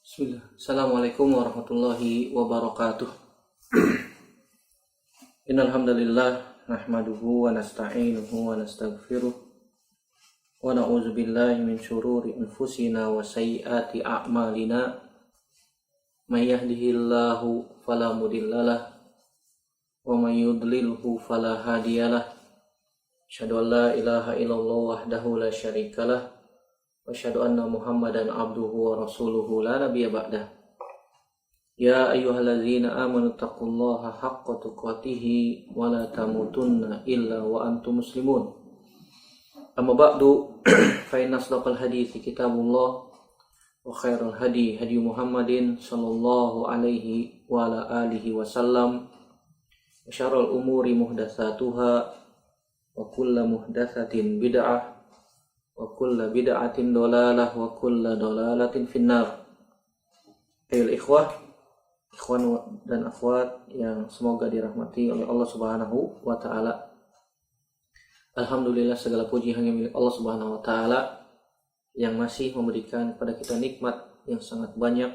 Bismillah. Assalamualaikum warahmatullahi wabarakatuh. Innal hamdalillah nahmaduhu wa nasta'inuhu wa nastaghfiruh wa na'udzu billahi min syururi anfusina wa sayyiati a'malina. May yahdihillahu fala mudhillalah wa may yudlilhu fala hadiyalah. Asyhadu an la ilaha illallah wahdahu la syarikalah wa asyhadu anna Muhammadan abduhu wa rasuluhu la nabiyya ba'dah. Ya ayyuhalladzina amanu taqullaha haqqa tuqatih wa la tamutunna illa wa antum muslimun. Amma ba'du fa inna asdaqal hadithi kitabullah wa khairal hadi hadi Muhammadin sallallahu alaihi wa ala alihi wasallam wa syarrul umuri muhdatsatuha wa kullu muhdatsatin bid'ah wa kullu bid'atin dhalalah wa kullu dhalalatin finnar. Ayol ikhwan dan akhwat yang semoga dirahmati oleh Allah Subhanahu wa taala. Alhamdulillah, segala puji hanya milik Allah Subhanahu wa taala yang masih memberikan kepada kita nikmat yang sangat banyak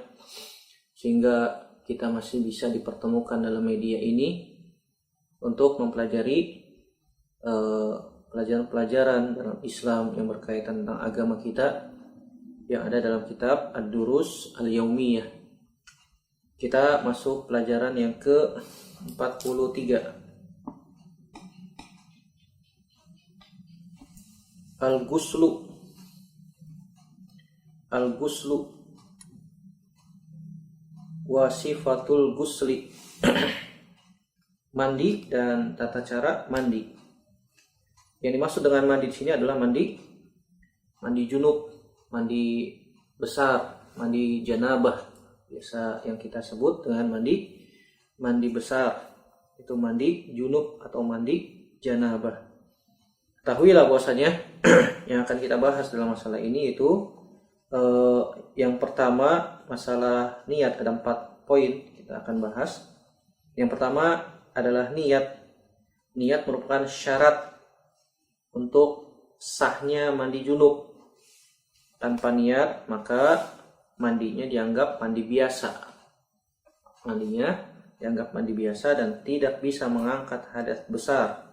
sehingga kita masih bisa dipertemukan dalam media ini untuk mempelajari pelajaran-pelajaran dalam Islam yang berkaitan tentang agama kita yang ada dalam kitab Ad-Durus Al-Yaumiyah. Kita masuk pelajaran yang ke-43. Al-Ghuslu wa sifatul ghusli. Mandi dan tata cara mandi. Yang dimaksud dengan mandi di sini adalah mandi junub, mandi besar, mandi janabah. Biasa yang kita sebut dengan mandi besar. Itu mandi junub atau mandi janabah. Ketahuilah bahwasanya yang akan kita bahas dalam masalah ini itu yang pertama masalah niat. Ada 4 poin kita akan bahas. Yang pertama adalah niat. Niat merupakan syarat untuk sahnya mandi junub. Tanpa niat maka mandinya dianggap mandi biasa. Mandinya dianggap mandi biasa dan tidak bisa mengangkat hadas besar.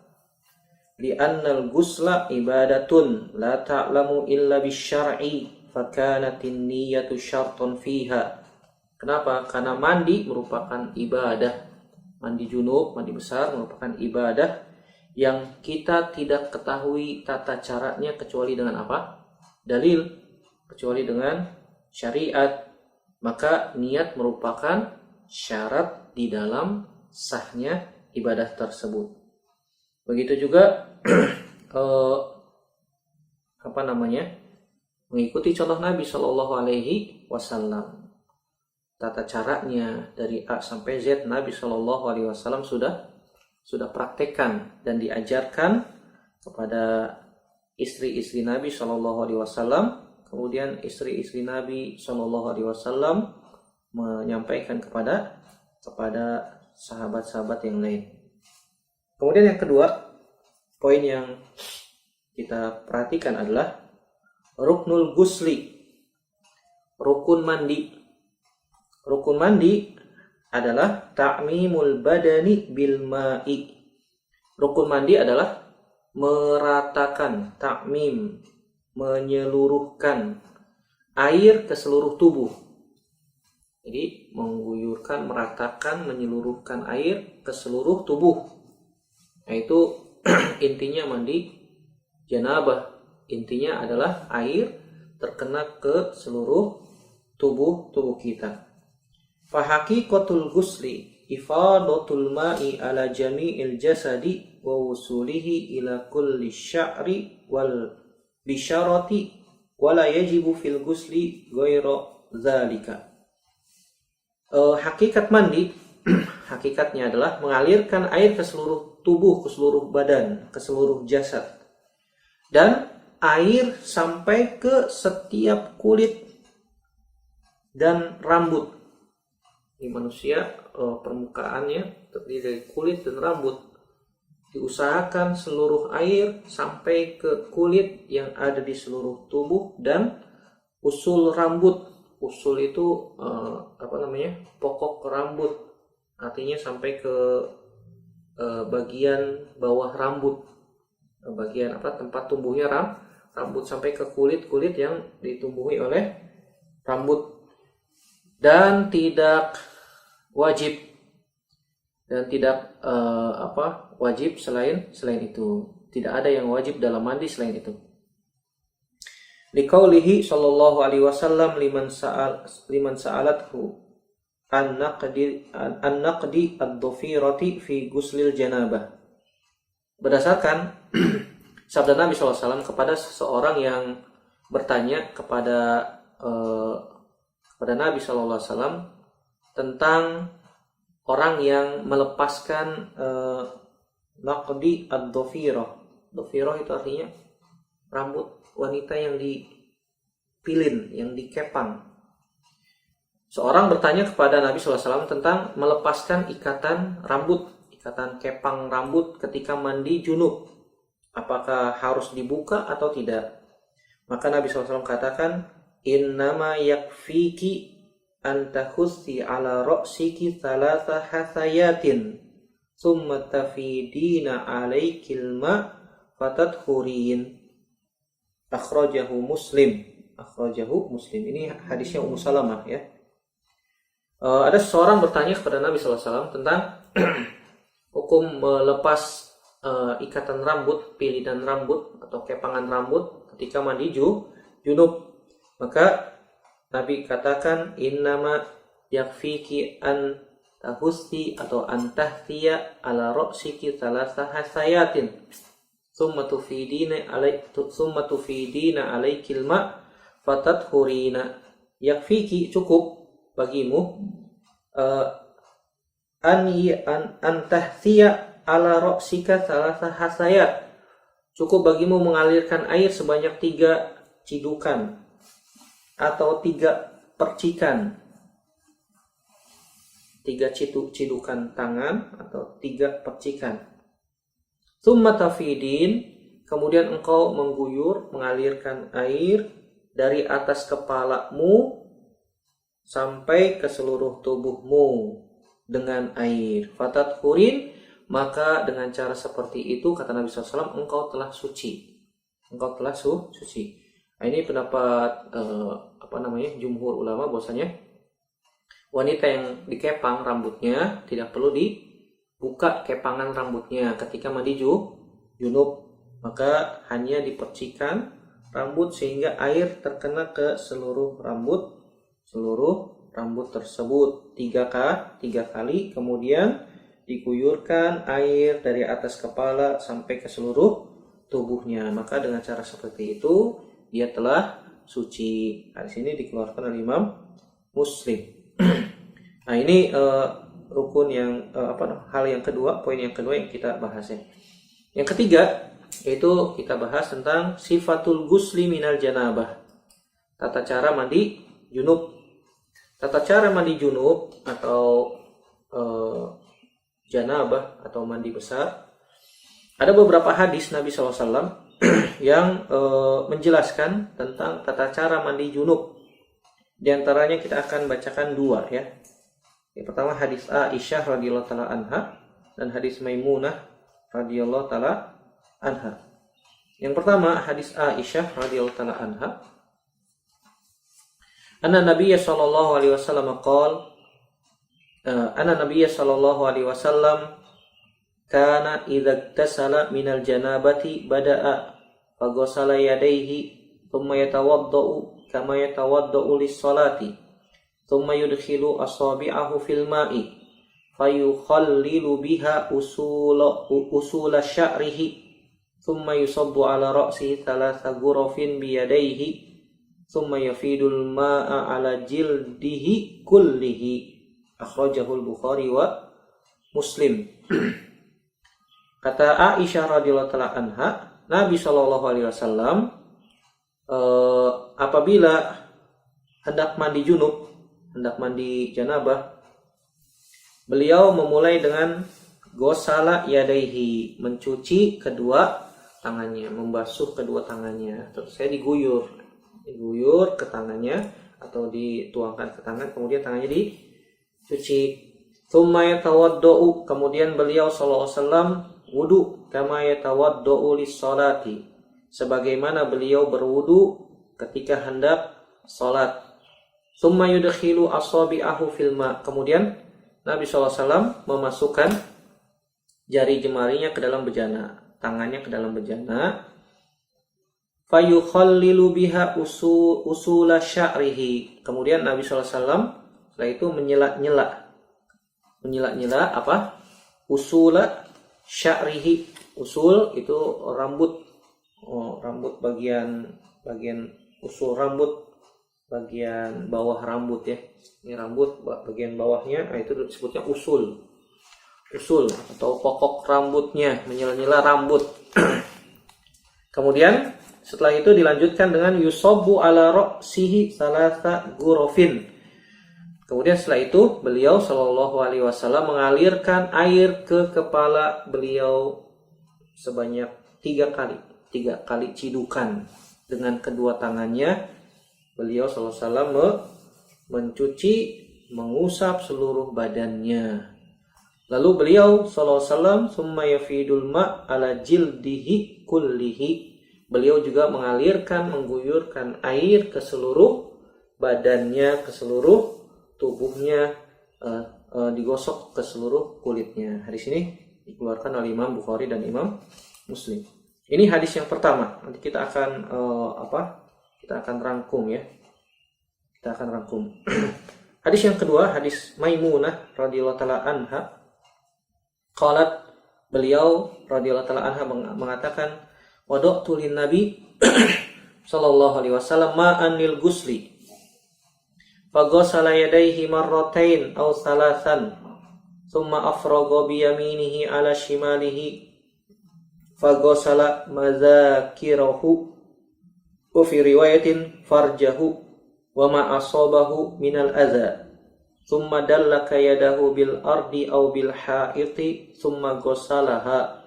Li'annal ghusla ibadatun la ta'lamu illa bisyar'i fakanatin niyatu syartun fiha. Kenapa? Karena mandi merupakan ibadah. Mandi junub, mandi besar merupakan ibadah yang kita tidak ketahui tata caranya kecuali dengan apa? Dalil, kecuali dengan syariat. Maka niat merupakan syarat di dalam sahnya ibadah tersebut. Begitu juga mengikuti contoh Nabi Shallallahu Alaihi Wasallam. Tata caranya dari A sampai Z Nabi Shallallahu Alaihi Wasallam sudah praktekkan dan diajarkan kepada istri-istri Nabi Shallallahu Alaihi Wasallam. Kemudian istri-istri Nabi Shallallahu Alaihi Wasallam menyampaikan kepada sahabat-sahabat yang lain. Kemudian yang kedua, poin yang kita perhatikan adalah ruknul ghusli, rukun mandi. Rukun mandi adalah ta'mimul badani bil ma'i. Rukun mandi adalah meratakan, ta'mim, menyeluruhkan air ke seluruh tubuh. Jadi mengguyurkan, meratakan, menyeluruhkan air ke seluruh tubuh. Yaitu intinya mandi janabah. Intinya adalah air terkena ke seluruh tubuh kita. Fahaqiqatul ghusli ifadatul ma'i ala jami'il jasadi wa wusulihi ila kulli sya'ri wal bisyarati wa la yajibu fil ghusli ghairu dzalika. Hakikat mandi hakikatnya adalah mengalirkan air ke seluruh tubuh, ke seluruh badan, ke seluruh jasad. Dan air sampai ke setiap kulit dan rambut. Di manusia permukaannya terdiri dari kulit dan rambut. Diusahakan seluruh air sampai ke kulit yang ada di seluruh tubuh dan usul rambut usul itu pokok rambut, artinya sampai ke bagian bawah rambut, bagian tempat tumbuhnya rambut sampai ke kulit yang ditumbuhi oleh rambut, dan tidak wajib wajib selain itu. Tidak ada yang wajib dalam mandi selain itu. Liqaulihi sallallahu alaihi wasallam liman sa'alathu an naqdi ad-dhafirati fi guslil janabah. Berdasarkan sabda Nabi SAW kepada seseorang yang bertanya kepada Nabi SAW tentang orang yang melepaskan naqdi ad-dhafirah. Dhafirah itu artinya rambut wanita yang dipilin, yang dikepang. Seorang bertanya kepada Nabi SAW tentang melepaskan ikatan kepang rambut ketika mandi junub. Apakah harus dibuka atau tidak? Maka Nabi SAW katakan, innama yakfiki antahussi ala ra'siki thalatha hasayatin summa tafidina alaikil ma fatadhurin. Akhrajahu Muslim. Ini hadisnya Ummu Salamah ya. Ada seseorang bertanya kepada Nabi SAW tentang hukum melepas ikatan rambut, pilihan rambut atau kepangan rambut ketika mandi junub. Maka Nabi katakan, innama yakfiki an tahussi atau an tahtiya ala ra'siki thalatha hasayatin summa tufidina alaikil ma fatadhurina. Yakfiki, cukup bagimu, an tahtiya ala ra'sika thalatha hasayat, cukup bagimu mengalirkan air sebanyak 3 cidukan atau 3 percikan, 3 cidukan tangan atau 3 percikan. Tsumma tafidin, kemudian engkau mengalirkan air dari atas kepalamu sampai ke seluruh tubuhmu dengan air. Fatadhurin, maka dengan cara seperti itu, kata Nabi SAW, engkau telah suci. Nah, ini pendapat jumhur ulama, bahwasanya wanita yang dikepang rambutnya tidak perlu dibuka kepangan rambutnya ketika mandi junub, maka hanya dipercikan rambut sehingga air terkena ke seluruh rambut tersebut 3 kali, kemudian diguyurkan air dari atas kepala sampai ke seluruh tubuhnya. Maka dengan cara seperti itu dia telah suci. Di sini dikeluarkan oleh Imam Muslim. Nah, ini rukun yang hal yang kedua, poin yang kedua yang kita bahas ya. Yang ketiga yaitu kita bahas tentang sifatul gusli minal janabah. Tata cara mandi junub. Tata cara mandi junub atau janabah atau mandi besar. Ada beberapa hadis Nabi SAW yang menjelaskan tentang tata cara mandi junub. Di antaranya kita akan bacakan 2 ya. Yang pertama hadis Aisyah radhiyallahu taala anha dan hadis Maimunah radhiyallahu taala anha. Yang pertama hadis Aisyah radhiyallahu taala anha. Anna Nabiyya sallallahu alaihi wasallam qala Anna Nabiyya sallallahu alaihi wasallam kana idza iktasala minal janabati bada'a faghasala yadayhi thumma yatawaddau kama yatawaddau lis-salati thumma yudkhilu asabi'ahu fil ma'i fayukhallilu biha usula sya'rihi thumma yusabbu ala ra'sihi thalatha ghurafin bi yadayhi thumma yafidul ma'a ala jildihi kullihi. Akhrajahul Bukhari wa Muslim. Kata Aisyah radhiyallahu taala anha, Nabi sallallahu alaihi wasallam apabila hendak mandi junub, hendak mandi janabah, beliau memulai dengan gosala yadaihi, mencuci kedua tangannya, membasuh kedua tangannya. Terus saya diguyur ke tangannya atau dituangkan ke tangan, kemudian tangannya dicuci. Tsumma yatawaddau, kemudian beliau sallallahu alaihi wasallam wudu kama yatawaddau lis-sholati, sebagaimana beliau berwudu ketika hendak salat. Tsumma yudkhilu asabi'ahu fil ma, kemudian Nabi sallallahu alaihi wasallam memasukkan jari jemarinya ke dalam bejana, tangannya ke dalam bejana. Fayukhallilu biha usula sya'rihi, kemudian Nabi sallallahu alaihi wasallam setelah itu menyela-nyela apa? Usula sya'rihi. Usul itu rambut, rambut bagian usul rambut, bagian bawah rambut ya. Ini rambut bagian bawahnya, itu disebutnya usul atau pokok rambutnya, menyela-nyela rambut. Kemudian setelah itu dilanjutkan dengan yusobbu ala ra'sihi salasa gurofin. Kemudian setelah itu beliau sallallahu alaihi wasallam mengalirkan air ke kepala beliau sebanyak 3 kali cidukan dengan kedua tangannya. Beliau sallallahu alaihi wasallam mencuci, mengusap seluruh badannya. Lalu beliau sallallahu alaihi wasallam summa yafidul ma' ala jildihi kullihi. Beliau juga mengalirkan, mengguyurkan air ke seluruh badannya, ke seluruh tubuhnya, digosok ke seluruh kulitnya. Hadis ini dikeluarkan oleh Imam Bukhari dan Imam Muslim. Ini hadis yang pertama. Nanti kita akan Kita akan rangkum ya. Kita akan rangkum. Hadis yang kedua, hadis Maimunah radhiyallahu taala anha. Qalat, beliau radhiyallahu taala anha mengatakan, wada'tu lin Nabi sallallahu alaihi wasallam ma'an lil ghusli. Faghasala yadayhi marratain aw thalathan, thumma afraga bi yaminihi ala shimalihi. Faghasala mazakirahu wa fi riwayatin farjahu wa ma asabahu minal adza. Thumma dallaka yadahu bil ardi aw bil ha'iti, thumma ghasalaha.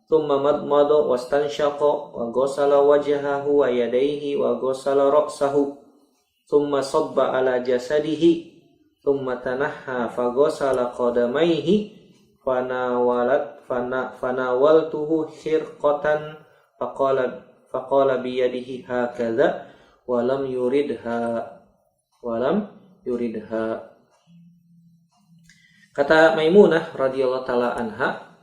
Thumma madmada wastanshaqa wa ghasala wajhahu wa yadayhi wa ghasala ra'sahu. Thumma sabba ala jasadihi. Thumma tanahha fa ghasala qadamayhi. Fanawaltuhu khirqatan faqala biyadihi hakadha wa lam yuridha. Kata Maimunah radhiyallahu taala anha,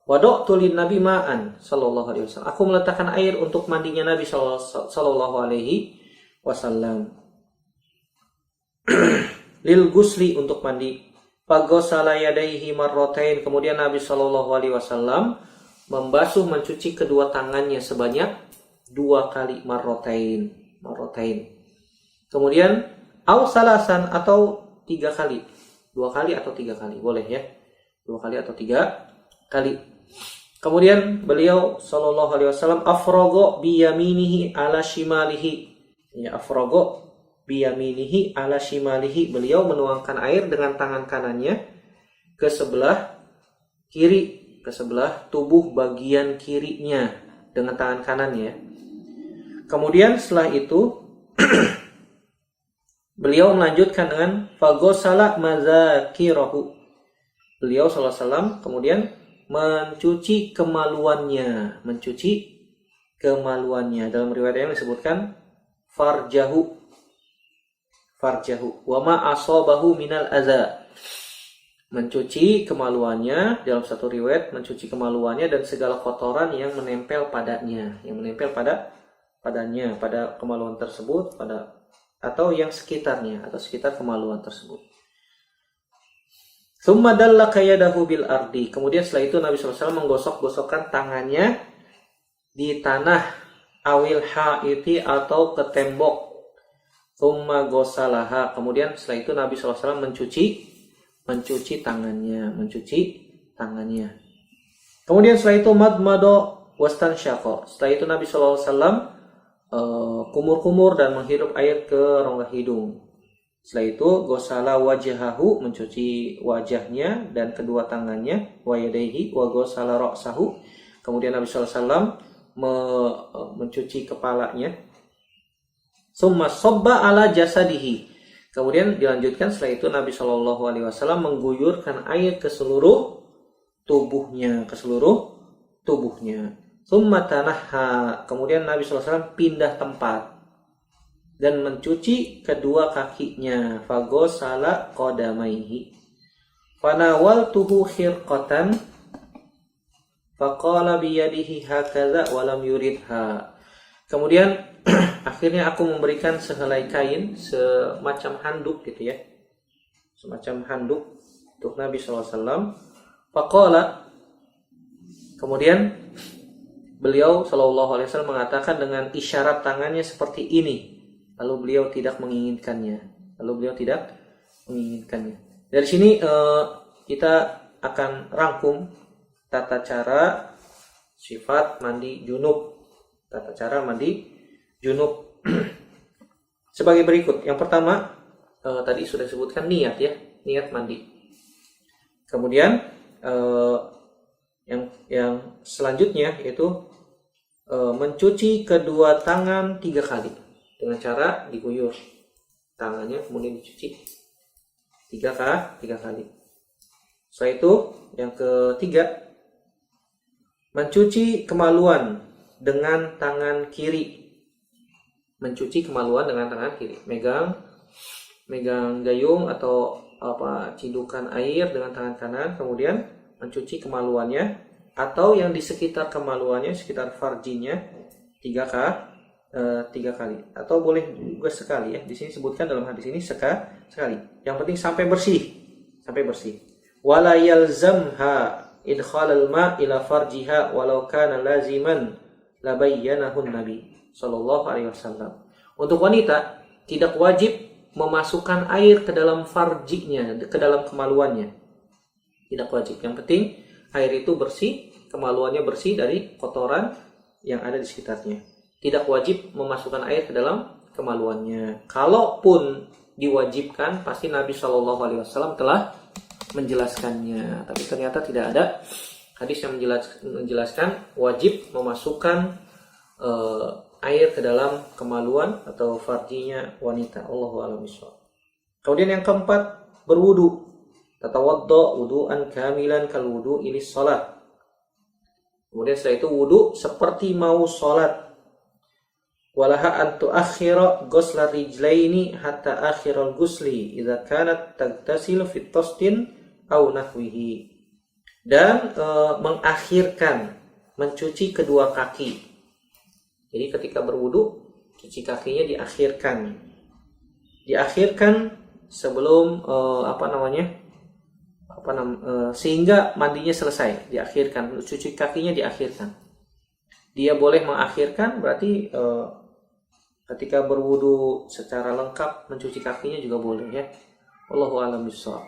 wada'tu lin Nabi ma'an sallallahu alaihi wasallam. Aku meletakkan air untuk mandinya Nabi sallallahu alaihi wasallam. Lil ghusli, untuk mandi. Faghasala yadayhi marratain, kemudian Nabi sallallahu alaihi wasallam membasuh, mencuci kedua tangannya sebanyak 2 kali, marratain. Kemudian au salasan, atau 3 kali. 2 kali atau 3 kali, boleh ya. 2 kali atau 3 kali. Kemudian beliau sallallahu alaihi wasallam afraga bi yaminihi ala shimalihi. Ya, afraga bi yaminihi ala shimalihi. Beliau menuangkan air dengan tangan kanannya ke sebelah kiri, ke sebelah tubuh bagian kirinya dengan tangan kanannya. Kemudian setelah itu beliau melanjutkan dengan faghasala mazakirahu. Beliau sallallahu alaihi wasallam kemudian mencuci kemaluannya, Dalam riwayat yang disebutkan farjahu wa ma asabahu minal adza. Mencuci kemaluannya, dalam satu riwayat mencuci kemaluannya dan segala kotoran yang menempel padanya, pada kemaluan tersebut, atau yang sekitarnya, atau sekitar kemaluan tersebut. Tsumma dallaka yadahu bil ardi. Kemudian setelah itu Nabi SAW menggosok-gosokkan tangannya di tanah, awil ha'iti, atau ke tembok. Tsumma ghasalaha. Kemudian setelah itu Nabi SAW mencuci tangannya. Kemudian setelah itu madmada wastanshaqa. Setelah itu Nabi SAW kumur-kumur dan menghirup air ke rongga hidung. Setelah itu ghasala wajhahu, mencuci wajahnya dan kedua tangannya, wa yadayhi wa ghasala ra'sahu. Kemudian Nabi SAW mencuci kepalanya. Summa sobba ala jasadihi. Kemudian dilanjutkan setelah itu Nabi Shallallahu Alaihi Wasallam mengguyurkan air ke seluruh tubuhnya, Summa tanaha. Kemudian Nabi Shallallahu Alaihi Wasallam pindah tempat dan mencuci kedua kakinya. Fagosala qadamaihi. Fanawaltuhu khirqatan faqala biyadihi hakaza walam yuridha. Kemudian akhirnya aku memberikan sehelai kain, semacam handuk gitu ya, semacam handuk untuk Nabi SAW. Faqala, kemudian beliau SAW mengatakan dengan isyarat tangannya seperti ini. Lalu beliau tidak menginginkannya. Dari sini kita akan rangkum tata cara sifat mandi junub. Sebagai berikut. Yang pertama, tadi sudah disebutkan niat ya, niat mandi. Kemudian yang selanjutnya yaitu mencuci kedua tangan 3 kali dengan cara diguyur tangannya, kemudian dicuci 3 kali. Setelah itu yang ketiga, mencuci kemaluan dengan tangan kiri. Megang gayung atau cidukan air dengan tangan kanan, kemudian mencuci kemaluannya atau yang di sekitar kemaluannya, sekitar farjinya 3 kali, atau boleh juga sekali ya. Di sini sebutkan dalam hadis ini sekali. Yang penting sampai bersih. Wala yalzamha idkhalal ma ila farjiha walau kana laziman labayyanahu Nabi sallallahu alaihi wasallam. Untuk wanita tidak wajib memasukkan air ke dalam farjinya, ke dalam kemaluannya. Tidak wajib. Yang penting air itu bersih, kemaluannya bersih dari kotoran yang ada di sekitarnya. Tidak wajib memasukkan air ke dalam kemaluannya. Kalaupun diwajibkan, pasti Nabi Shallallahu Alaihi Wasallam telah menjelaskannya. Tapi ternyata tidak ada hadis yang menjelaskan wajib memasukkan air ke dalam kemaluan atau farjinya wanita. Allahu a'lam bishawab. Kemudian yang keempat, berwudu. Tatawadda wudu'an kamilan kal wudu'i lis salat. Kemudian setelah itu wudu seperti mau salat. Walaha an tuakhira ghusla rijlaini hatta akhiral ghusli idza kanat tagtasil fi tastin aw nahwihi. Dan mengakhirkan mencuci kedua kaki. Jadi ketika berwudu, cuci kakinya diakhirkan sebelum sehingga mandinya selesai, diakhirkan, cuci kakinya diakhirkan. Dia boleh mengakhirkan, berarti ketika berwudu secara lengkap mencuci kakinya juga boleh ya. Wallahu a'lam bishawab.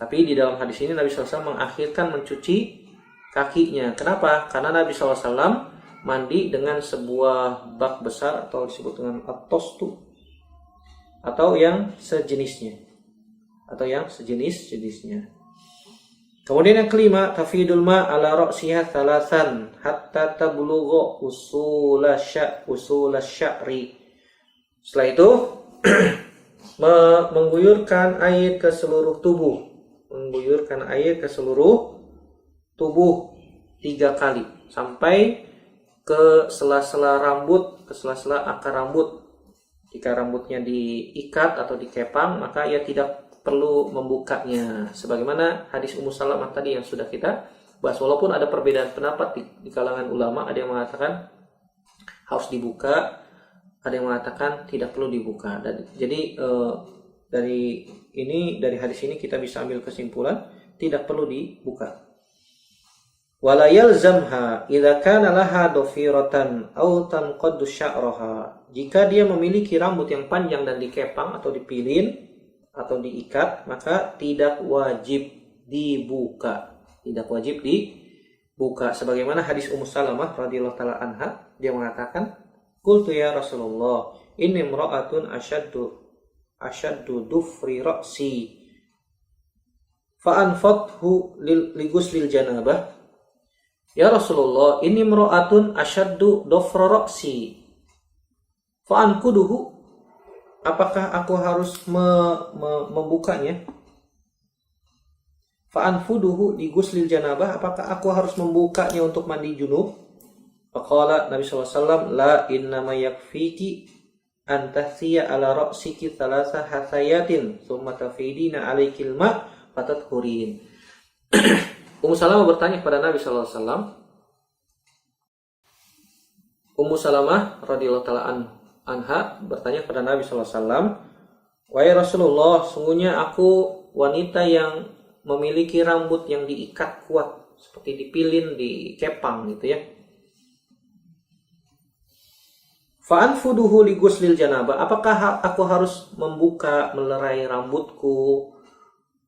Tapi di dalam hadis ini Nabi SAW mengakhirkan mencuci kakinya. Kenapa? Karena Nabi SAW mandi dengan sebuah bak besar atau disebut dengan at-tostu atau yang sejenisnya. Kemudian yang kelima, tafidul ma ala ra'siha thalathan hatta tablugha usula sya'ri. Setelah itu mengguyurkan air ke seluruh tubuh. 3 kali sampai ke sela-sela rambut, ke sela-sela akar rambut. Jika rambutnya diikat atau dikepang, maka ia tidak perlu membukanya. Sebagaimana hadis Ummu Salamah tadi yang sudah kita bahas. Walaupun ada perbedaan pendapat di kalangan ulama, ada yang mengatakan harus dibuka, ada yang mengatakan tidak perlu dibuka. Jadi dari hadis ini kita bisa ambil kesimpulan tidak perlu dibuka. Wala yalzamha idza kana laha dhafiratan aw tanqaddu sya'raha. Jika dia memiliki rambut yang panjang dan dikepang atau dipilin atau diikat, maka tidak wajib dibuka. Sebagaimana hadis Ummu Salamah radhiyallahu taala anha, dia mengatakan, "Qultu ya Rasulullah, inni imra'atun ashaddu dufri ra'si fa anfathu li ghuslil janabah." Ya Rasulullah, inni imra'atun ashaddu dufra ra'si fa anquduhu apakah aku harus membukanya? Fa'anfuduhu li ghuslil janabah, apakah aku harus membukanya untuk mandi junub? Faqala Nabi sallallahu alaihi wasallam, la innama yakfiki an tahsiya ala ra'siki thalatha hasayatin thumma tafidina alaikil ma' fatadhurin. Ummu Salamah bertanya kepada Nabi sallallahu alaihi wasallam. Ummu Salamah radhiyallahu taala anha bertanya kepada Nabi sallallahu alaihi wasallam, "Wahai Rasulullah, sungguhnya aku wanita yang memiliki rambut yang diikat kuat, seperti dipilin, dikepang gitu ya. Fa'anfuduhu li ghuslil janabah, apakah aku harus membuka, melerai rambutku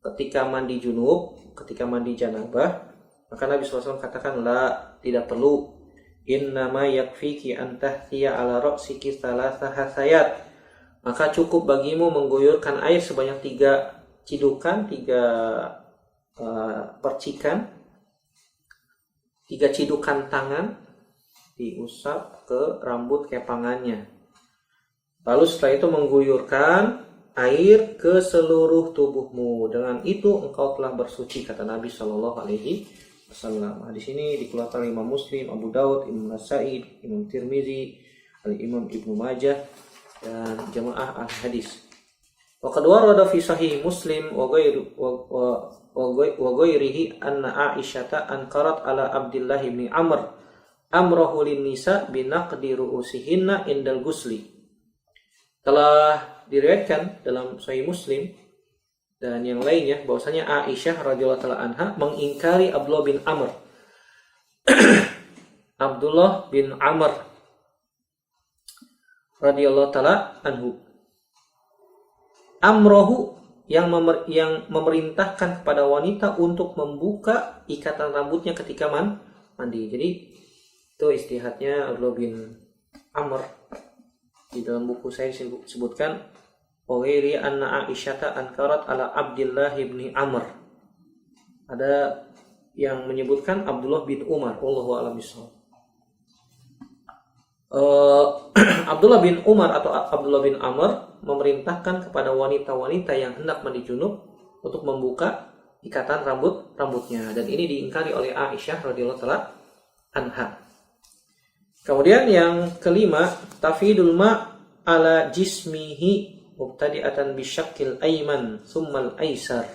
ketika mandi junub, ketika mandi janabah?" Maka Nabi SAW katakan, la, tidak perlu. Innama yakfiki an tahtiya ala ra'siki thalatha hasayat. Maka cukup bagimu mengguyurkan air sebanyak 3 cidukan, 3 percikan, 3 cidukan tangan, diusap ke rambut kepangannya. Lalu setelah itu mengguyurkan air ke seluruh tubuhmu. Dengan itu engkau telah bersuci, kata Nabi Shallallahu Alaihi Wasallam. Hadis ini dikeluarkan oleh Imam Muslim, Abu Daud, Imam Nasa'i, Imam Tirmizi, Imam Ibnu Majah, dan jamaah al-hadis. Wa qad warada fi sahih Muslim wa ghairihi anna Aisyata ankarat ala Abdullah bin Amr amrahu lin nisa bi naqdi ru'usihinna indal ghusli. Telah diriwayatkan dalam sahih Muslim dan yang lainnya bahwasanya Aisyah radhiyallahu taala anha mengingkari Abdullah bin Amr. Abdullah bin Amr radhiyallahu taala anhu. Amrohu yang memerintahkan kepada wanita untuk membuka ikatan rambutnya ketika mandi. Jadi itu istihadnya Abdullah bin Amr. Di dalam buku saya disebutkan Wahiri anna Aisyata ankarat ala Abdullah bin Amr. Ada yang menyebutkan Abdullah bin Umar. Wallahu a'lam bishawab. Abdullah bin Umar atau Abdullah bin Amr memerintahkan kepada wanita-wanita yang hendak mandi junub untuk membuka ikatan rambutnya, dan ini diingkari oleh Aisyah radhiyallahu taala anha. Kemudian yang kelima, tafidul ma ala jismihi mubtadi'atan bisyakil ayman summal aisar.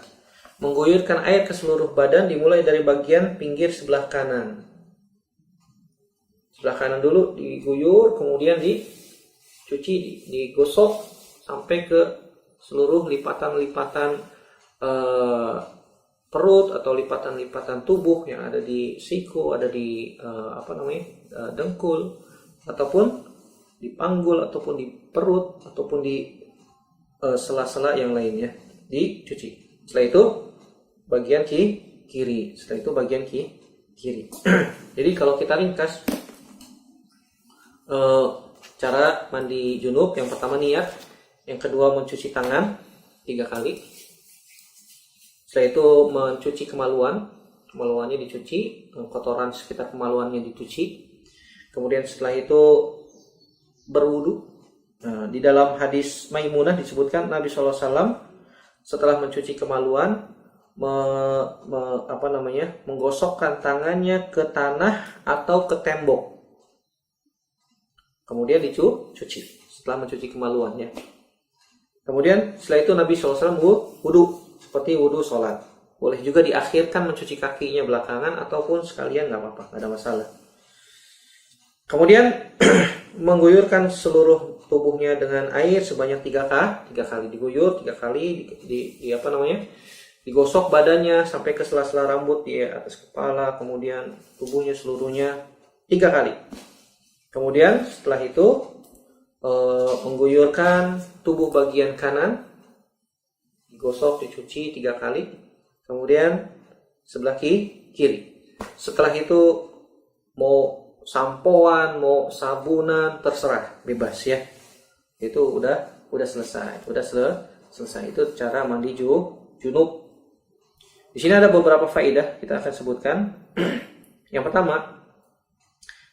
Mengguyurkan air ke seluruh badan dimulai dari bagian pinggir sebelah kanan. Sebelah kanan dulu diguyur, kemudian dicuci, digosok sampai ke seluruh lipatan-lipatan perut atau lipatan-lipatan tubuh yang ada di siku, ada di dengkul, ataupun di panggul, ataupun di perut, ataupun di sela-sela yang lainnya, dicuci. Setelah itu bagian kiri. Setelah itu bagian kiri. Jadi kalau kita ringkas cara mandi junub, yang pertama niat, yang kedua mencuci tangan 3 kali. Setelah itu mencuci kemaluannya dicuci, kotoran sekitar kemaluannya dicuci. Kemudian setelah itu berwudu. Nah, di dalam hadis Maimunah disebutkan Nabi SAW setelah mencuci kemaluan menggosokkan tangannya ke tanah atau ke tembok, kemudian dicuci setelah mencuci kemaluannya. Kemudian setelah itu Nabi SAW wudu seperti wudu sholat. Boleh juga diakhirkan mencuci kakinya belakangan ataupun sekalian, nggak apa-apa, nggak ada masalah. Kemudian mengguyurkan seluruh tubuhnya dengan air sebanyak 3 kali, diguyur 3 kali, digosok badannya sampai ke sela-sela rambut di atas kepala, kemudian tubuhnya seluruhnya 3 kali. Kemudian setelah itu mengguyurkan tubuh bagian kanan, digosok, dicuci 3 kali, kemudian sebelah kiri. Setelah itu mau sampoan, mau sabunan, terserah, bebas ya. Itu udah selesai. Itu cara mandi junub. Di sini ada beberapa faedah kita akan sebutkan. Yang pertama,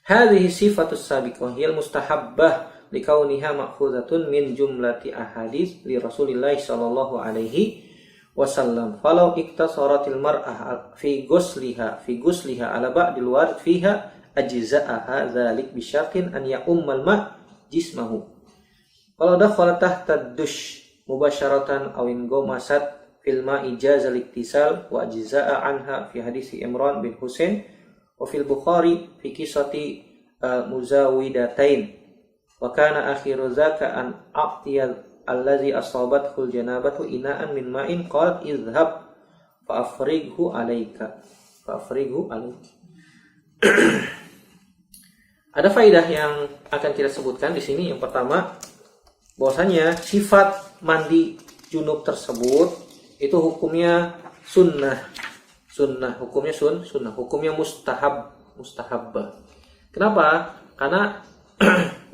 hadhihi sifatus sabiqah hiyal mustahabbah likauniha ma'khuzatun min jumlati ahadits li Rasulillah sallallahu alaihi wasallam. Falau iktasaratil mar'ah fi ghusliha ala ba'dil warid fiha ajza'aha dzalik bi syartin an ya'ummal ma' jismahu. Kalau dakhala tahta dush mubasyaratan aw in gomasat fil ma'i jazal iktisal wa ajza'a anha fi hadis Imran bin Husain wa fil Bukhari fi qissati muzawidatain wa kana akhiru zaka an a'tiyal allazi asabathu janabatu ina'an min ma'in qalat idhhab fa afrighu alayka. Ada faidah yang akan kita sebutkan di sini. Yang pertama, bahwasanya sifat mandi junub tersebut itu hukumnya sunnah, hukumnya mustahabbah. Kenapa? Karena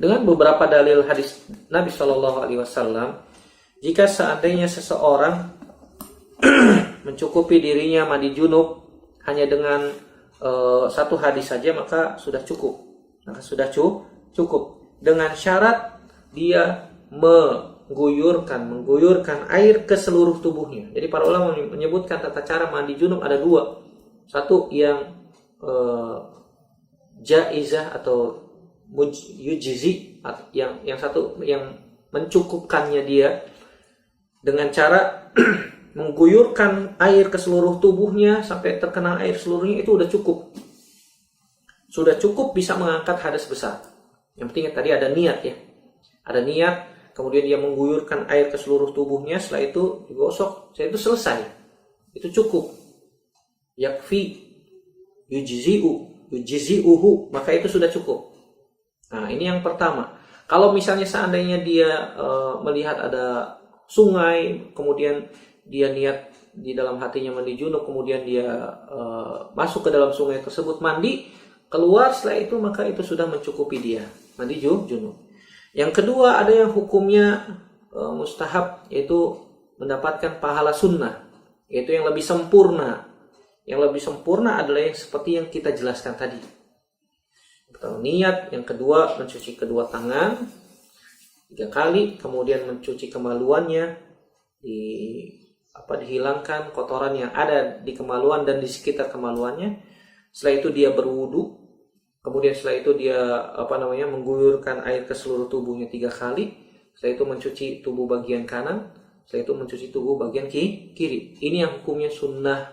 dengan beberapa dalil hadis Nabi Shallallahu Alaihi Wasallam, jika seandainya seseorang mencukupi dirinya mandi junub hanya dengan satu hadis saja, maka sudah cukup. Dengan syarat dia mengguyurkan air ke seluruh tubuhnya. Jadi para ulama menyebutkan tata cara mandi junub ada dua. Satu yang jaizah atau yujzi, yang satu yang mencukupkannya dia dengan cara mengguyurkan air ke seluruh tubuhnya sampai terkena air seluruhnya, itu sudah cukup bisa mengangkat hadas besar. Yang penting tadi ada niat ya, kemudian dia mengguyurkan air ke seluruh tubuhnya, setelah itu digosok, setelah itu selesai, itu cukup. Yakfi yujzi'uhu, maka itu sudah cukup. Nah, ini yang pertama. Kalau misalnya seandainya dia melihat ada sungai, kemudian dia niat di dalam hatinya mandi junub, kemudian dia masuk ke dalam sungai tersebut mandi, keluar setelah itu, maka itu sudah mencukupi dia mandi junub. Yang kedua, ada yang hukumnya mustahab, yaitu mendapatkan pahala sunnah, yaitu yang lebih sempurna. Yang lebih sempurna adalah yang seperti yang kita jelaskan tadi. Pertama niat, yang kedua mencuci kedua tangan 3 kali, kemudian mencuci kemaluannya, dihilangkan kotoran yang ada di kemaluan dan di sekitar kemaluannya. Setelah itu dia berwudu, kemudian setelah itu dia mengguyurkan air ke seluruh tubuhnya 3 kali. Setelah itu mencuci tubuh bagian kanan, setelah itu mencuci tubuh bagian kiri. Ini yang hukumnya sunnah.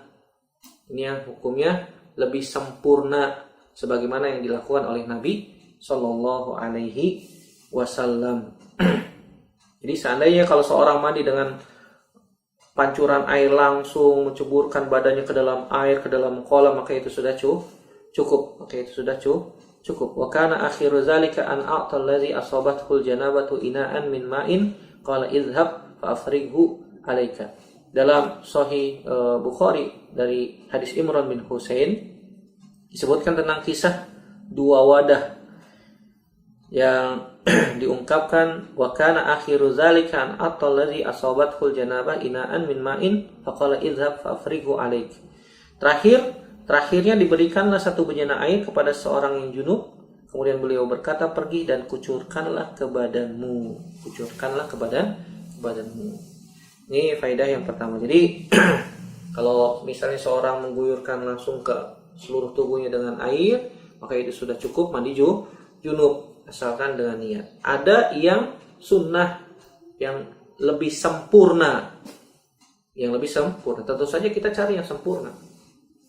Ini yang hukumnya lebih sempurna sebagaimana yang dilakukan oleh Nabi Shallallahu Alaihi Wasallam. Jadi seandainya kalau seorang mandi dengan pancuran air langsung, menceburkan badannya ke dalam air, ke dalam kolam, maka itu sudah cukup. Wa kana akhiru zalika an a'tal ladzi asabathul janabatu ina'an min ma'in qala idhhab fa afrighu alayka. Dalam Sahih Bukhari dari hadis Imran bin Husain disebutkan tentang kisah 2 wadah yang diungkapkan, wa kana akhiru zalika an atal ladzi asabathul janabah ina'an min ma'in faqala idhhab fa afrighu alaik. Terakhirnya diberikanlah 1 bejana air kepada seorang yang junub, kemudian beliau berkata, pergi dan kucurkanlah ke badanmu. Ini faedah yang pertama. Jadi kalau misalnya seorang mengguyurkan langsung ke seluruh tubuhnya dengan air, maka itu sudah cukup mandi junub, asalkan dengan niat. Ada yang sunnah yang lebih sempurna. Tentu saja kita cari yang sempurna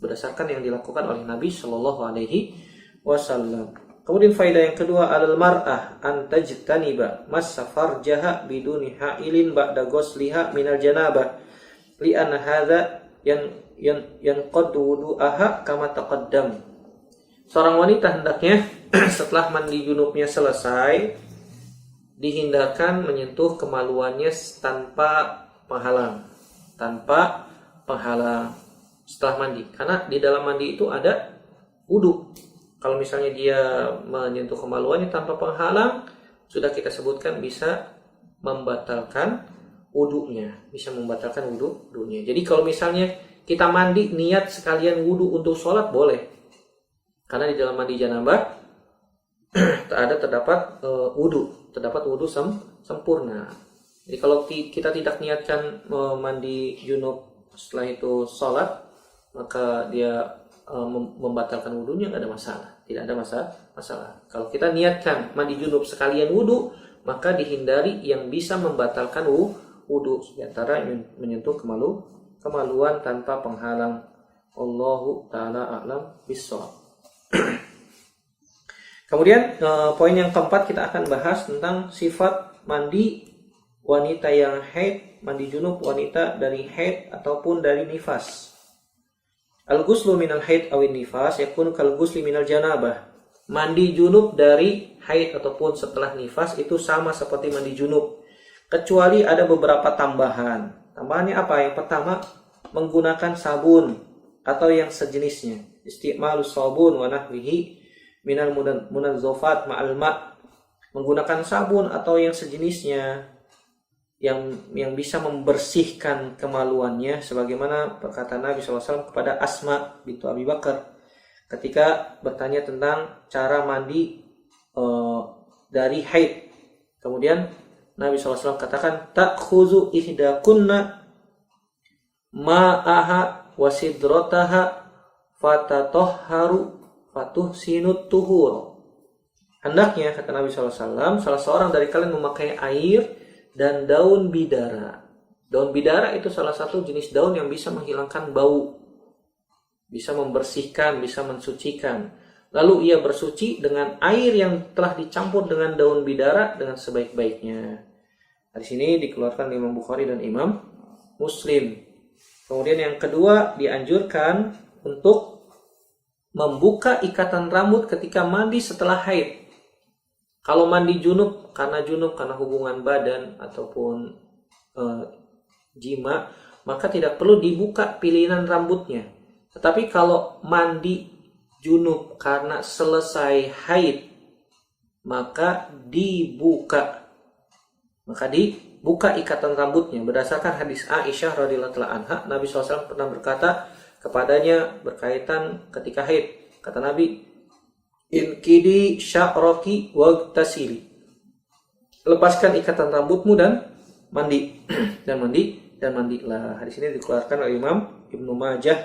berdasarkan yang dilakukan oleh Nabi Shallallahu Alaihi Wasallam. Kemudian faedah yang kedua, alal mar'ah an tajtaniba massa farjaha biduni ha'ilin ba'da ghusliha minal janabah li'anna hadza yanqaddu wudu'aha kama taqaddam. Seorang wanita hendaknya setelah mandi junubnya selesai dihindarkan menyentuh kemaluannya tanpa penghalang setelah mandi, karena di dalam mandi itu ada wudu. Kalau misalnya dia menyentuh kemaluannya tanpa penghalang, sudah kita sebutkan bisa membatalkan wudunya. Jadi kalau misalnya kita mandi niat sekalian wudu untuk sholat boleh. Karena di dalam mandi janabah terdapat wudhu sempurna. Jadi kalau kita tidak niatkan mandi junub setelah itu sholat, maka dia membatalkan wudhunya, nggak ada masalah, tidak ada masalah. Kalau kita niatkan mandi junub sekalian wudhu, maka dihindari yang bisa membatalkan wudhu, sementara menyentuh kemaluan tanpa penghalang. Allahu ta'ala a'lam bissawab. Kemudian poin yang keempat, kita akan bahas tentang sifat mandi wanita yang haid, mandi junub wanita dari haid ataupun dari nifas. Al-ghuslu minal haid awin nifas yakun kal ghusli minal janabah. Mandi junub dari haid ataupun setelah nifas itu sama seperti mandi junub, kecuali ada beberapa tambahan. Tambahannya apa? Yang pertama, menggunakan sabun atau yang sejenisnya. Isti'malus sabun wa nahwihi minal munazzafat ma'al ma'. Menggunakan sabun atau yang sejenisnya yang bisa membersihkan kemaluannya, sebagaimana perkataan Nabi SAW kepada Asma bintu Abi Bakar ketika bertanya tentang cara mandi dari haid. Kemudian Nabi SAW katakan, ta'khuzu ihdakunna ma'aha wasidrotaha fatatohharu fatuhsinut tuhur. Hendaknya, kata Nabi SAW, salah seorang dari kalian memakai air dan daun bidara. Daun bidara itu salah satu jenis daun yang bisa menghilangkan bau, bisa membersihkan, bisa mensucikan. Lalu ia bersuci dengan air yang telah dicampur dengan daun bidara dengan sebaik-baiknya. Di sini dikeluarkan Imam Bukhari dan Imam Muslim. Kemudian yang kedua, dianjurkan untuk membuka ikatan rambut ketika mandi setelah haid. Kalau mandi junub karena hubungan badan ataupun jima, maka tidak perlu dibuka pilihan rambutnya. Tetapi kalau mandi junub karena selesai haid, maka dibuka ikatan rambutnya. Berdasarkan hadis Aisyah radhiyallahu anha, Nabi SAW pernah berkata kepadanya berkaitan ketika haid. Kata Nabi, "Inkidi sya'raki wagtasili." Lepaskan ikatan rambutmu dan mandi. dan mandilah. Hadis ini dikeluarkan oleh Imam Ibnu Majah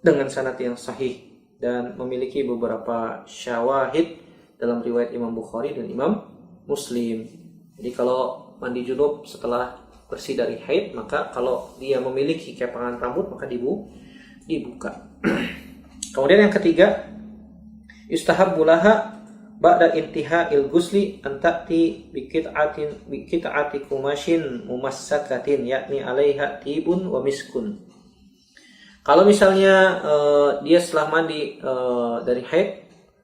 dengan sanad yang sahih dan memiliki beberapa syawahid dalam riwayat Imam Bukhari dan Imam Muslim. Jadi kalau mandi junub setelah bersih dari haid, maka kalau dia memiliki kepangan rambut maka dibuka. Kemudian yang ketiga, yustahabbu laha ba'da intiha'il ghusli an ta'ti bi qit'ati kumashin mumassakatin yakni 'alaiha tibun wa miskun. Kalau misalnya dia setelah mandi dari haid,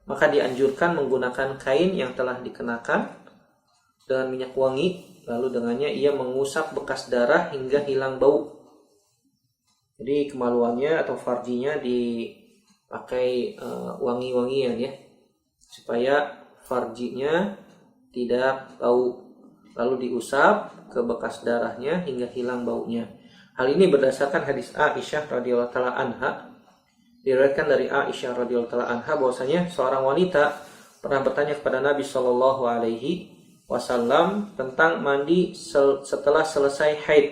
maka dianjurkan menggunakan kain yang telah dikenakan dengan minyak wangi, lalu dengannya ia mengusap bekas darah hingga hilang bau. Jadi kemaluannya atau farjinya dipakai wangi-wangian ya, supaya farjinya tidak bau, lalu diusap ke bekas darahnya hingga hilang baunya. Hal ini berdasarkan hadis Aisyah radhiyallahu taala anha. Diriwayatkan dari Aisyah radhiyallahu taala anha bahwasanya seorang wanita pernah bertanya kepada Nabi sallallahu alaihi wasallam tentang mandi setelah selesai haid.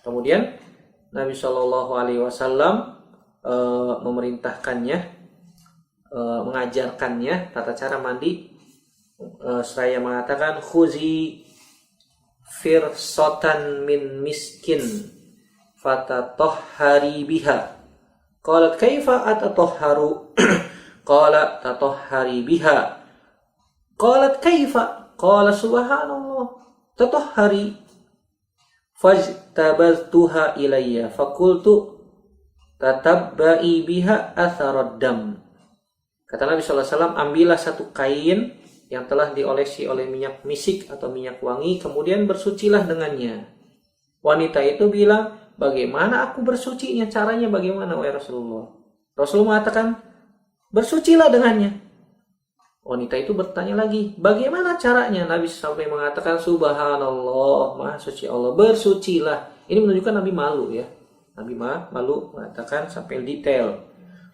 Kemudian Nabi sallallahu alaihi wasallam memerintahkannya, mengajarkannya tata cara mandi. Seraya mengatakan, khuzi firsatan min miskin fatatohhari biha. Qalat kaifa atatohharu? Qala tatohhari biha. Qalat kaifa? Qala subhanallah tatohhari. Fajtabaltuha ilayya fakultu tatabba'i biha atharad dam. Kata Nabi SAW, ambillah satu kain yang telah diolesi oleh minyak misik atau minyak wangi, kemudian bersucilah dengannya. Wanita itu bilang, bagaimana aku bersucinya? Caranya bagaimana, wahai Rasulullah? Rasulullah mengatakan, bersucilah dengannya. Wanita itu bertanya lagi, bagaimana caranya? Nabi sampai mengatakan, subhanallah, maha suci Allah, bersucilah. Ini menunjukkan Nabi malu ya. Nabi malu mengatakan sampai detail.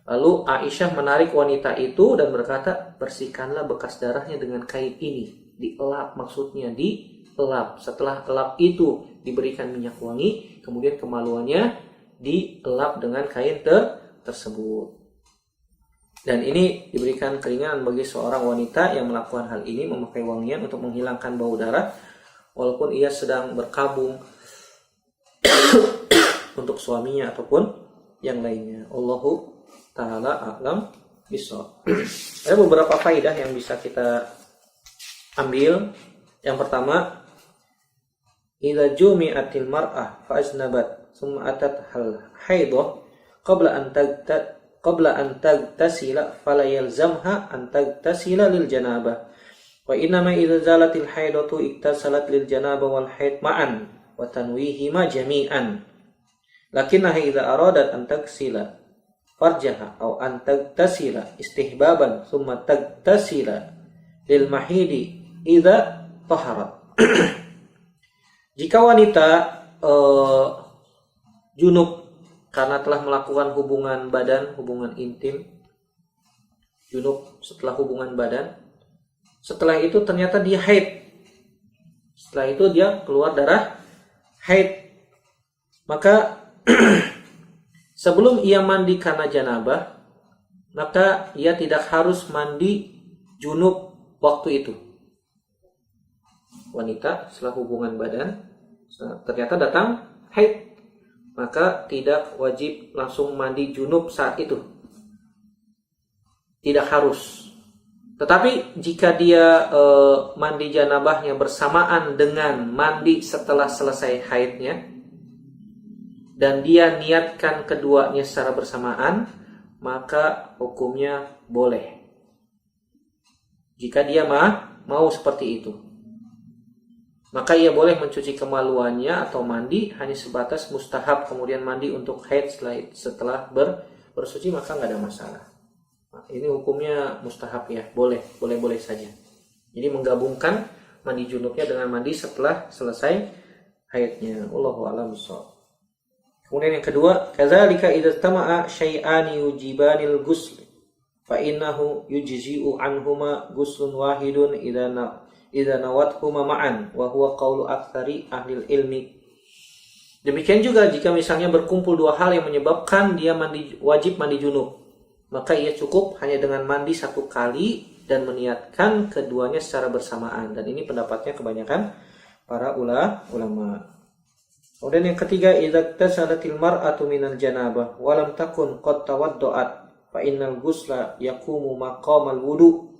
Lalu Aisyah menarik wanita itu dan berkata, bersihkanlah bekas darahnya dengan kain ini. Dielap, maksudnya dielap. Setelah elap itu diberikan minyak wangi, kemudian kemaluannya dielap dengan kain tersebut. Dan ini diberikan keringanan bagi seorang wanita yang melakukan hal ini, memakai wangian untuk menghilangkan bau darah, walaupun ia sedang berkabung untuk suaminya ataupun yang lainnya. Allahu ta'ala a'lam bishawab. Ada beberapa faidah yang bisa kita ambil. Yang pertama, idza jumi'atil mar'ah fa ajnabat thumma atat hal haidah qabla an tagtasila fala yalzamha an tagtasila lil janabah wa innama idza zalatil haidatu iktasalat lil janabah wal haid ma'an wa tanwihima jami'an lakinnaha idza aradat an tagsila farjaha aw an tagtasila istihbaban thumma tagtasila lil mahidi idza taharat. Jika wanita junub karena telah melakukan hubungan badan, hubungan intim, junub setelah hubungan badan, setelah itu ternyata dia haid, setelah itu dia keluar darah haid, maka sebelum ia mandi karena janabah, maka ia tidak harus mandi junub waktu itu. Wanita setelah hubungan badan ternyata datang haid, maka tidak wajib langsung mandi junub saat itu. Tidak harus. Tetapi jika dia mandi janabahnya bersamaan dengan mandi setelah selesai haidnya, dan dia niatkan keduanya secara bersamaan, maka hukumnya boleh. Jika dia mau seperti itu, maka ia boleh mencuci kemaluannya atau mandi hanya sebatas mustahab, kemudian mandi untuk haid setelah bersuci, maka nggak ada masalah. Nah, ini hukumnya mustahab ya, boleh saja. Jadi menggabungkan mandi junubnya dengan mandi setelah selesai haidnya. Wallahu a'lam bishawab. Kemudian yang kedua, kadzalika idza tama'a syai'ani yujibanil ghusl fa innahu yujzi'u anhuma ghuslun wahidun idza nawathuma ma'an wa huwa qaulu aktsari ahli ilmi. Demikian juga jika misalnya berkumpul dua hal yang menyebabkan dia wajib mandi junub, maka ia cukup hanya dengan mandi satu kali dan meniatkan keduanya secara bersamaan. Dan ini pendapatnya kebanyakan para ulama. Kemudian yang ketiga, idza tasalatil mar'atu minal janabah wa lam takun qad tawaddu'at fa innal ghusla yaqumu maqamal wudu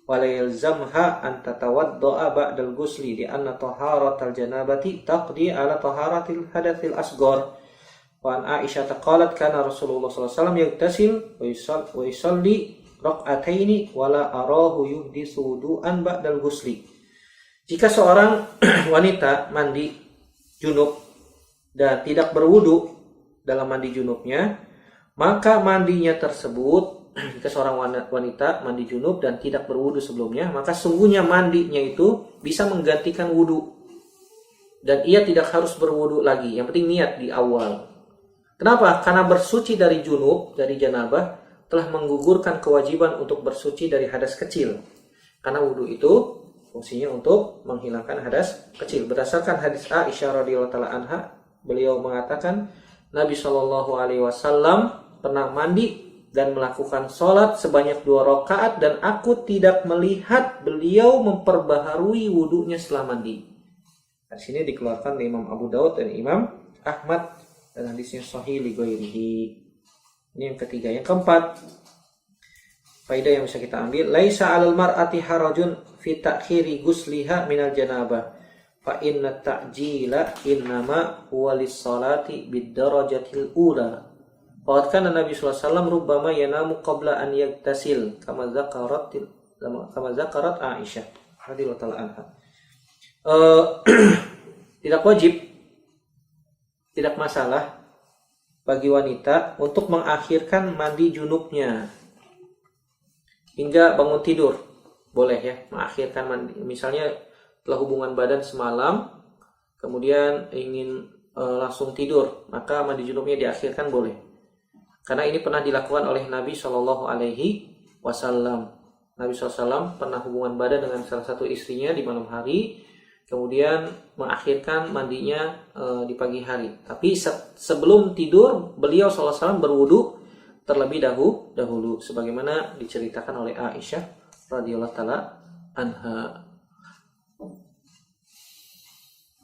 wa la yalzamha an tatawadda'a ba'dal ghusli li anna taharatal janabati taqdi ala taharatil hadatsil asghar. Wa an Aisyah qalat kana Rasulullah sallallahu alaihi wasallam yaghtasil wa yusalli rak'ataini wa la arahu yuhditsu wudu'an ba'dal ghusli. Jika seorang wanita mandi junub dan tidak berwudu dalam mandi junubnya, maka mandinya tersebut, jika seorang wanita mandi junub dan tidak berwudu sebelumnya, maka sungguhnya mandinya itu bisa menggantikan wudu. Dan ia tidak harus berwudu lagi, yang penting niat di awal. Kenapa? Karena bersuci dari junub, dari janabah, telah menggugurkan kewajiban untuk bersuci dari hadas kecil. Karena wudu itu fungsinya untuk menghilangkan hadas kecil. Berdasarkan hadis Aisyah radhiyallahu taala anha, beliau mengatakan Nabi Shallallahu Alaihi Wasallam pernah mandi dan melakukan sholat sebanyak 2 rakaat dan aku tidak melihat beliau memperbaharui wudunya setelah mandi. Di sini dikeluarkan oleh Imam Abu Daud dan Imam Ahmad dan hadisnya sahih li ghairihi. Ini yang ketiga. Yang keempat, faedah yang bisa kita ambil, laisa 'alal mar'ati harajun fi ta'khiri ghusliha minal janabah. Fa inna ta'jila innama huwa lis-salati bid-darajatil ula. Faqad kana Nabi sallallahu alaihi wasallam rubbama yanamu qabla an yaghtasil kama zakarat Aisyah radhiyallahu taala anha. Tidak wajib, tidak masalah bagi wanita untuk mengakhirkan mandi junubnya hingga bangun tidur. Boleh ya, mengakhirkan mandi. Misalnya setelah hubungan badan semalam, kemudian ingin langsung tidur, maka mandi junubnya diakhirkan boleh. Karena ini pernah dilakukan oleh Nabi Shallallahu Alaihi Wasallam. Nabi SAW pernah hubungan badan dengan salah satu istrinya di malam hari, kemudian mengakhirkan mandinya di pagi hari. Tapi sebelum tidur, beliau SAW berwudu terlebih dahulu, sebagaimana diceritakan oleh Aisyah radhiyallahu taala anha.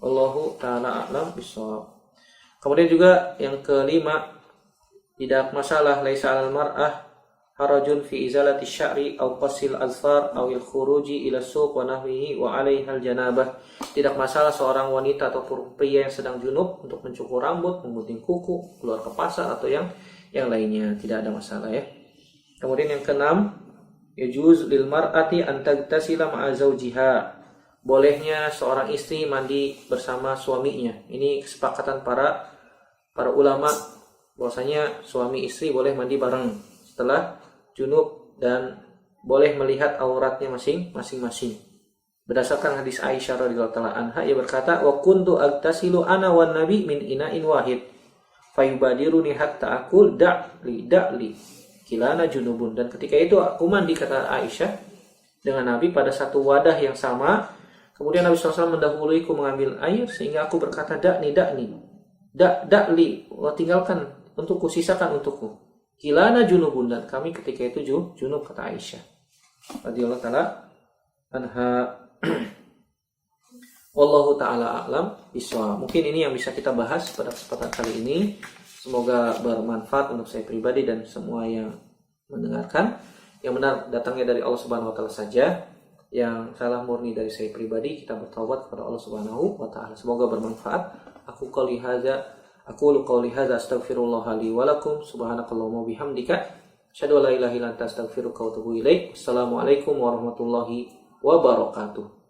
Allahu taala a'lam bishawab. Kemudian juga yang kelima, tidak masalah laisa 'alal mar'ah harajun fi izalati sya'ri aw qasil azfar aw al khuruji ila suq wa nahwihi wa 'alaiha al janabah. Tidak masalah seorang wanita ataupun pria yang sedang junub untuk mencukur rambut, menggunting kuku, keluar ke pasar atau yang lainnya, tidak ada masalah ya. Kemudian yang keenam, yajuz lil mar'ati an tagtasila ma'a zawjiha. Bolehnya seorang istri mandi bersama suaminya. Ini kesepakatan para ulama bahwasanya suami istri boleh mandi bareng setelah junub dan boleh melihat auratnya masing-masing. Berdasarkan hadis Aisyah radhiyallahu taala anha, ia berkata, "Wa kuntu agtasilu ana wan nabi min ina'in wahid. Fayubadiruni hatta aqul da'li kilana junubun." Dan ketika itu aku mandi, kata Aisyah, dengan Nabi pada satu wadah yang sama. Kemudian Nabi SAW mendahuluiku mengambil air sehingga aku berkata, da'li, tinggalkan untukku, sisakan untukku. Kilana junubun, dan kami ketika itu junub, kata Aisyah radhiyallahu taala anha. Wallahu taala a'lam bishawab. Mungkin ini yang bisa kita bahas pada kesempatan kali ini. Semoga bermanfaat untuk saya pribadi dan semua yang mendengarkan. Yang benar datangnya dari Allah Subhanahu wa taala saja. Yang salah murni dari saya pribadi, kita bertaubat kepada Allah Subhanahu wa taala. Semoga bermanfaat. Aku qouli hadza astaghfirullah li wa lakum. Subhanakallahumma bihamdika asyhadu an la ilaha illa anta astaghfiruka wa atubu ilaik. Assalamualaikum warahmatullahi wabarakatuh.